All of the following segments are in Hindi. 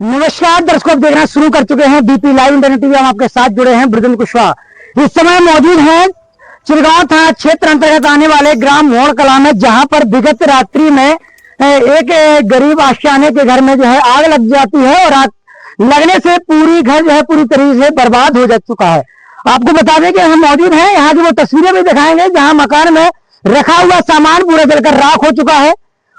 नमस्कार दर्शकों, आप देखना शुरू कर चुके हैं डीपी लाइव इंटरनेट टीवी। हम आपके साथ जुड़े हैं ब्रजेंद्र कुशवाहा। इस समय मौजूद हैं चिरगांव थाना क्षेत्र अंतर्गत आने वाले ग्राम मोड़ कला में, जहां पर विगत रात्रि में एक गरीब आशियाने के घर में जो है आग लग जाती है और आग लगने से पूरी घर जो है पूरी तरीके से बर्बाद हो जा चुका है। आपको बता दें कि हम मौजूद हैं, यहाँ की वो तस्वीरें भी दिखाएंगे जहाँ मकान में रखा हुआ सामान पूरा जलकर राख हो चुका है।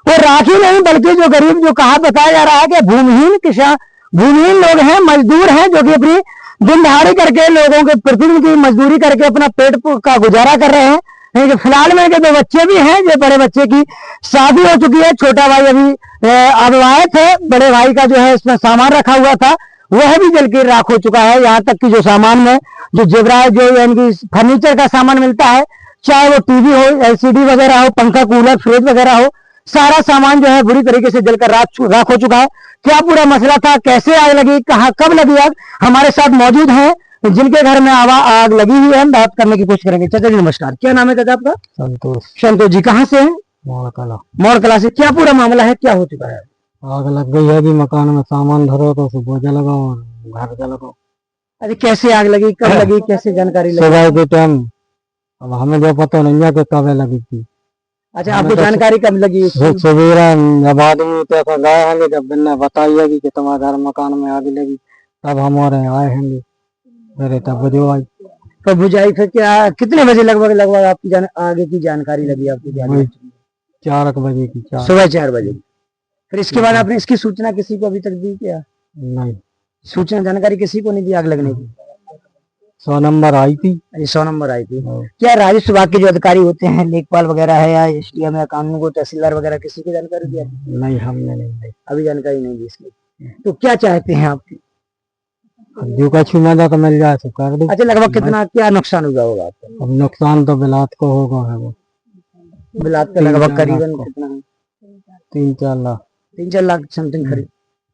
और राख ही नहीं बल्कि जो गरीब जो कहा बताया जा रहा है कि भूमिहीन किसान, भूमिहीन लोग हैं, मजदूर हैं, जो कि अपनी दिन दहाड़ी करके लोगों के प्रतिदिन की मजदूरी करके अपना पेट का गुजारा कर रहे हैं। फिलहाल में के दो बच्चे भी हैं, जो बड़े बच्चे की शादी हो चुकी है, छोटा भाई अभी अविवाहित है, बड़े भाई का जो है इसमें सामान रखा हुआ था वह भी जल के राख हो चुका है। यहाँ तक कि जो सामान में जो जेवरात जो यानी फर्नीचर का सामान मिलता है, चाहे वो टीवी हो, एलसीडी वगैरह हो, पंखा, कूलर, फ्रिज वगैरह हो, सारा सामान जो है बुरी तरीके से जलकर राख हो चुका है। क्या पूरा मसला था, कैसे आग लगी, कहाँ कब लगी आग, हमारे साथ मौजूद हैं जिनके घर में आग लगी हुई है। हम बात करने की कोशिश करेंगे। चाचा जी नमस्कार, क्या नाम है चाचा आपका? संतोष जी, कहाँ से हैं? मोड़ कला से। क्या पूरा मामला है, क्या हो चुका है? आग लग गई है, अभी मकान में सामान धरो तो सुबह जलाओ और घर जलाओ। अरे कैसे आग लगी, कब लगी, कैसे जानकारी लगी? सुबह के टाइम, अब हमें जो पता नहीं है कि कब लगी थी। अच्छा, आपको जानकारी कब लगी? सवेरा जब आदमी तो ऐसा गए हैं, जब बिना बताइए कि तुम्हारे घर मकान में आग लगी, तब हमारे आए हैं, फिर तब बुझो आई। कब बुझाई? फिर क्या कितने बजे लगभग आपकी आगे की जानकारी लगी आपकी? 4 बजे की, सुबह 4 बजे। फिर इसके बाद आपने इसकी सूचना किसी को अभी तक दी क्या? नहीं, सूचना जानकारी किसी को नहीं दी आग लगने की? 100 नंबर आई थी। 100 नंबर आई थी। क्या राजस्व विभाग के जो अधिकारी होते हैं, लेखपाल वगैरह है या एसडीएम या कानून को तहसीलदार वगैरह, किसी की जानकारी दी? नहीं, हमने नहीं, अभी जानकारी नहीं दी इसकी। तो क्या चाहते हैं आप? जो कछु मिला तो मिल जाए तो कर दो। अच्छा, लगभग कितना क्या नुकसान हुआ होगा आपको? अब नुकसान तो बिलात को होगा है, वो बिलात का लगभग करीबन कितना है? 3-4 लाख, 3-4 लाख समथिंग खरीद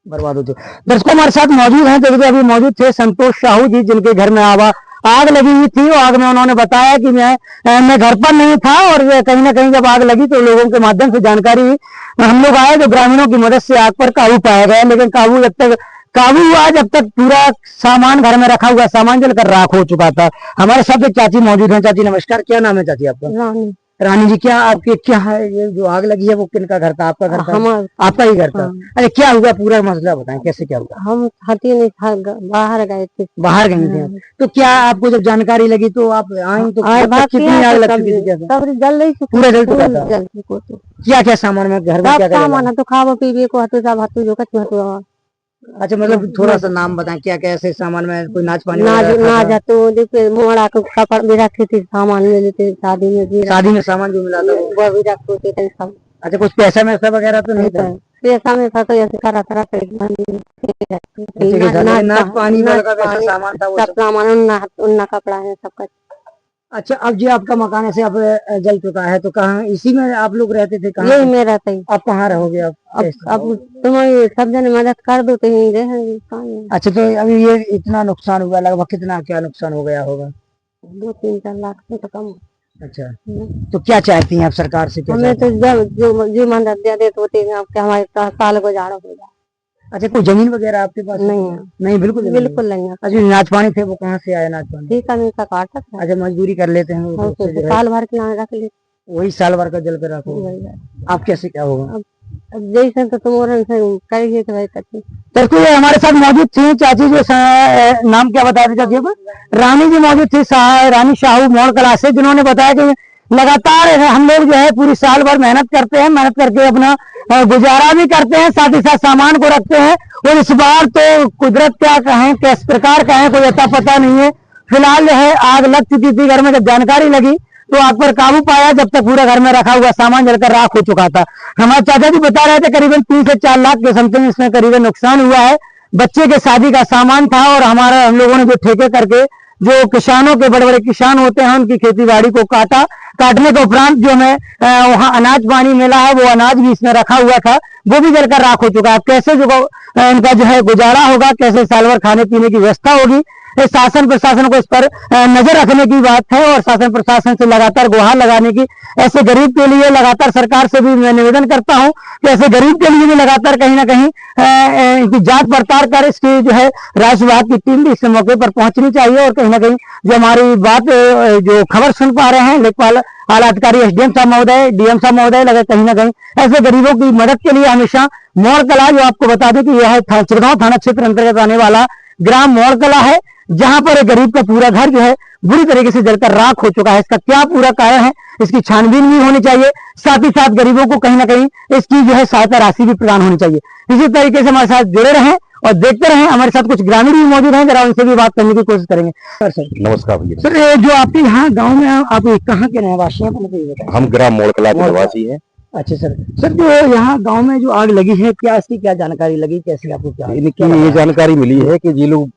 बर्बाद होते। दर्शकों हमारे साथ मौजूद हैं, देखिए अभी मौजूद थे संतोष साहू जी, जिनके घर में आग लगी हुई थी। आग में उन्होंने बताया कि मैं घर पर नहीं था और कहीं ना कहीं जब आग लगी तो लोगों के माध्यम से जानकारी हम लोग आए, तो ग्रामीणों की मदद से आग पर काबू पाया गया। लेकिन जब तक काबू हुआ, जब तक पूरा सामान घर में रखा हुआ सामान जलकर राख हो चुका था। हमारे साथ एक चाची मौजूद है। चाची नमस्कार, क्या नाम है चाची आपका? रानी जी। क्या आपके क्या है ये जो आग लगी है, वो किनका घर था? आपका घर था? आपका ही घर था। अरे क्या हुआ, पूरा मसला बताएं, कैसे क्या हुआ? हम नहीं था, बाहर गए थे। बाहर गए थे, तो क्या आपको जब जानकारी लगी तो आप आए तो कितनी आग लग चुकी थी? सब जल रही थी, पूरा जल चुका था। क्या क्या सामान में घर में क्या सामान तो खावा पीवे को हतो सब हतो जो कछु। अच्छा, मतलब थोड़ा सा नाम बताएं, क्या क्या ऐसे सामान में? कोई नाच पानी नाच तो देखिए मोड़ा के कपड़ भी रखे थे, सामान मिले थे, शादी में सामान जो मिला था वो भी रखे थे सब। अच्छा, कुछ पैसा वैसा वगैरह तो नहीं था? पैसा में था तो ऐसे करा नाच पानी वाला सामान था, सब सामान उन्ना कपड़ा है सबका। अच्छा, अब जो आपका मकान ऐसे अब जल चुका है, तो कहाँ इसी में आप लोग रहते थे? कहाँ? यही में रहते ही। आप कहाँ रहोगे अब तुम्हें सब जन मदद कर दो तो यही रहेंगे। अच्छा, तो अभी ये इतना नुकसान हुआ, लगभग कितना क्या नुकसान हो गया होगा? 2-3-4 लाख से तो कम। अच्छा, तो क्या चाहती हैं आप सरकार से? हमें तो जो मदद दे दे तो हमारे साल गुजारा हो जाए। अच्छा, कोई जमीन वगैरह आपके पास नहीं है? नहीं, बिल्कुल नहीं है। अच्छा, नाच पानी थे वो कहाँ से आया नाच पानी? ठीक है, का काटा था। अच्छा, मजदूरी कर लेते हैं, साल भर के रख ले, वही साल भर का जल पे रखो। आप कैसे क्या होगा? अब जैसे तो तुम करिए तो भाई करते। तो हमारे साथ मौजूद थी चाची, जो नाम क्या बता रही चाची? रानी जी मौजूद थी, रानी साहू मोड़ कला से, जिन्होंने बताया कि लगातार हम लोग जो है पूरी साल भर मेहनत करते हैं, मेहनत करके अपना गुजारा भी करते हैं, साथ ही साथ सामान को रखते हैं। और इस बार तो कुदरत क्या कहें, किस प्रकार कहें, कोई अता पता नहीं है। फिलहाल जो है आग लग चुकी थी घर में, जब जानकारी लगी तो आग पर काबू पाया, जब तक पूरा घर में रखा हुआ सामान जलकर राख हो चुका था। हमारे चाचा जी बता रहे थे करीबन 3 से 4 लाख के समथिंग इसमें करीबन नुकसान हुआ है। बच्चे के शादी का सामान था, और हम लोगों ने जो ठेके करके जो किसानों के बड़े बड़े किसान होते हैं उनकी खेती बाड़ी को काटा, काटने के उपरांत जो है वहाँ अनाज पानी मिला है, वो अनाज भी इसमें रखा हुआ था, वो भी जलकर राख हो चुका है। अब कैसे जो इनका जो है गुजारा होगा, कैसे साल भर खाने पीने की व्यवस्था होगी, इस शासन प्रशासन को इस पर नजर रखने की बात है और शासन प्रशासन से लगातार गुहार लगाने की। ऐसे गरीब के लिए लगातार सरकार से भी मैं निवेदन करता हूं कि ऐसे गरीब के लिए भी लगातार कहीं ना कहीं इनकी जांच पड़ताल कर इसकी जो है राजस्व विभाग की टीम भी इस मौके पर पहुंचनी चाहिए और कहीं ना कहीं जो हमारी बात जो खबर सुन पा रहे हैं लेखपाल आला अधिकारी एसडीएम साहब महोदय, डीएम साहब महोदय, लगे कहीं ना कहीं ऐसे गरीबों की मदद के लिए हमेशा मोड़ कला, जो आपको बता दें कि यह चिरगांव थाना क्षेत्र अंतर्गत आने वाला ग्राम मोड़ कला है, जहां पर एक गरीब का पूरा घर जो है बुरी तरीके से जलकर राख हो चुका है। इसका क्या पूरा कारण है, इसकी छानबीन भी होनी चाहिए, साथ ही साथ गरीबों को कहीं ना कहीं इसकी जो है सहायता राशि भी प्रदान होनी चाहिए। इसी तरीके से हमारे साथ जुड़े रहें और देखते रहें। हमारे साथ कुछ ग्रामीण भी मौजूद हैं, जरा उनसे भी बात करने की कोशिश करेंगे। सर नमस्कार भैया। सर, ये जो आपके यहाँ गाँव में आप कहाँ के रहवासी हैं, पहले तो ये बताएं। हम ग्राम मोड़कला के निवासी हैं। अच्छा सर, सर जो यहाँ गांव में जो आग लगी है, क्या इसकी क्या जानकारी लगी, कैसे आपको क्या इनकी ये जानकारी मिली है कि ये लोग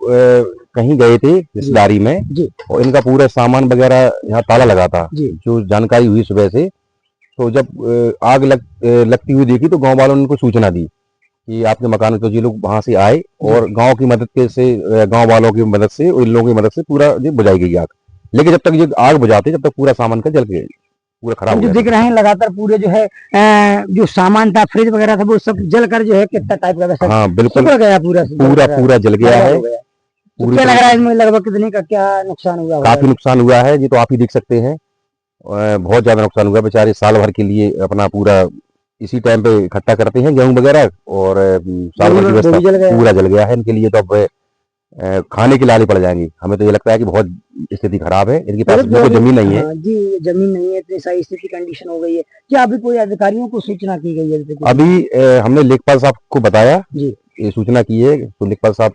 कहीं गए थे रिश्तेदारी में जी, और इनका पूरा सामान वगैरह यहाँ ताला लगा था। जी, जो जानकारी हुई सुबह से, तो जब आग लगती हुई देखी तो गांव वालों ने उनको सूचना दी कि आपके मकान में, तो ये लोग वहां से आए और गांव की मदद के से, गांव वालों की मदद से, इन लोगों की मदद से पूरा ये बुझाई गई आग। लेकिन जब तक ये आग बुझाते, जब तक पूरा सामान का जल के पूरा खराब हो जो गया। दिख रहे हैं लगातार पूरे जो है जो सामान था, फ्रिज वगैरह था, वो सब जल कर जो है कितना टाइप का वैसा हाँ बिल्कुल, सिकुड़ गया पूरा पूरा जल गया है। तो क्या लग रहा है इसमें लगभग कितने का क्या नुकसान हुआ होगा? काफी नुकसान हुआ है, ये तो आप ही देख सकते हैं। बहुत ज्यादा नुकसान हुआ। बेचारे साल भर के लिए अपना पूरा इसी टाइम पे इकट्ठा करते हैं गेहूं वगैरह, और साल भर की व्यवस्था पूरा जल गया है इनके लिए। तो अब खाने के लाले पड़ जाएंगे। हमें तो ये लगता है कि बहुत स्थिति खराब है, इनके पास बिल्कुल जमीन नहीं है। जी, जमीन नहीं है, इतनी सारी स्थिति कंडीशन हो गई है। क्या अभी कोई अधिकारियों को सूचना की गई है? अभी हमने लेखपाल साहब को बताया, जी, ये सूचना की है। तो लेखपाल साहब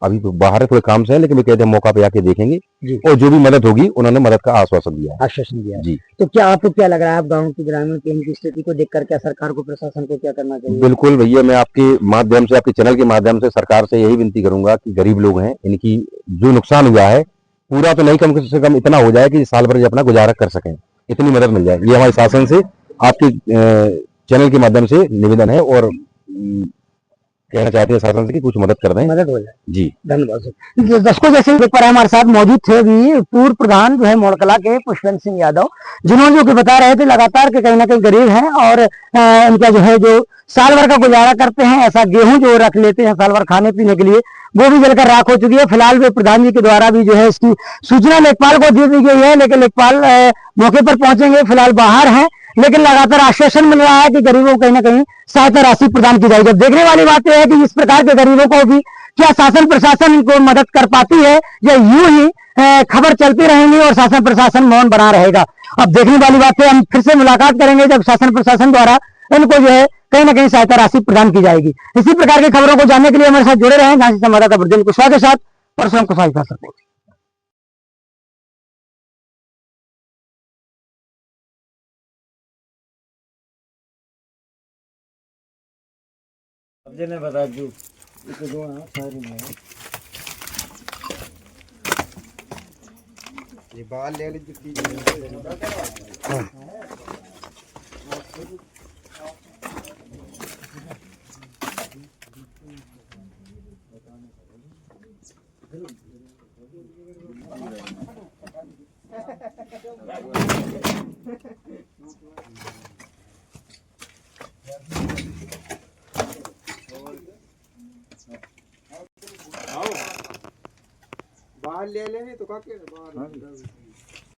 अभी तो बाहर है, थोड़े काम से है, लेकिन वे कहते हैं मौका पे आके देखेंगे जी, और जो भी मदद होगी उन्होंने मदद का आश्वासन दिया है। आश्वासन दिया है। जी, तो क्या आपको क्या लग रहा है, आप गाँव की ग्रामीण की इनकी स्थिति को देखकर क्या सरकार को, प्रशासन को क्या करना चाहिए? बिल्कुल भैया, मैं आपके माध्यम से, आपके चैनल के माध्यम से सरकार से यही विनती करूंगा कि गरीब लोग हैं, इनकी जो नुकसान हुआ है पूरा तो नहीं, कम से कम इतना हो जाए कि साल भर अपना गुजारा कर सकें, इतनी मदद मिल जाए। ये हमारे शासन से, आपके चैनल के माध्यम से निवेदन है और कहना चाहते हैं शासन से कि कुछ मदद कर दें, मदद हो जाए। जी, धन्यवाद सर। दर्शकों, जैसे देख पा रहे हैं हमारे साथ मौजूद थे भी पूर्व प्रधान जो है मोड़कला के पुष्पेंद्र सिंह यादव, जिन्होंने जो कि बता रहे थे लगातार के कहीं ना कहीं गरीब हैं और इनका जो है जो साल भर का गुजारा करते हैं, ऐसा गेहूं जो रख लेते हैं साल भर खाने पीने के लिए, वो भी जलकर राख हो चुकी है। फिलहाल वे प्रधान जी के द्वारा भी जो है इसकी सूचना लेखपाल को दे दी गई है, लेकिन लेखपाल मौके पर पहुंचेंगे, फिलहाल बाहर हैं, लेकिन लगातार आश्वासन मिल रहा है कि गरीबों को कहीं ना कहीं सहायता राशि प्रदान की जाएगी। अब देखने वाली बात यह है कि इस प्रकार के गरीबों को भी क्या शासन प्रशासन इनको मदद कर पाती है या यूं ही खबर चलती रहेंगी और शासन प्रशासन मौन बना रहेगा। अब देखने वाली बात है, हम फिर से मुलाकात करेंगे जब शासन प्रशासन द्वारा इनको जो है कहीं ना कहीं सहायता राशि प्रदान की जाएगी। इसी प्रकार की खबरों को जानने के लिए हमारे साथ जुड़े रहें झांसी संवाददाता ब्रजेंद्र कुशवाहा के साथ, परसों कुशवाहा का सपोर्ट। ने बता दू ये बाल ले लीजिए। बाहर ले लेने तो काके बाहर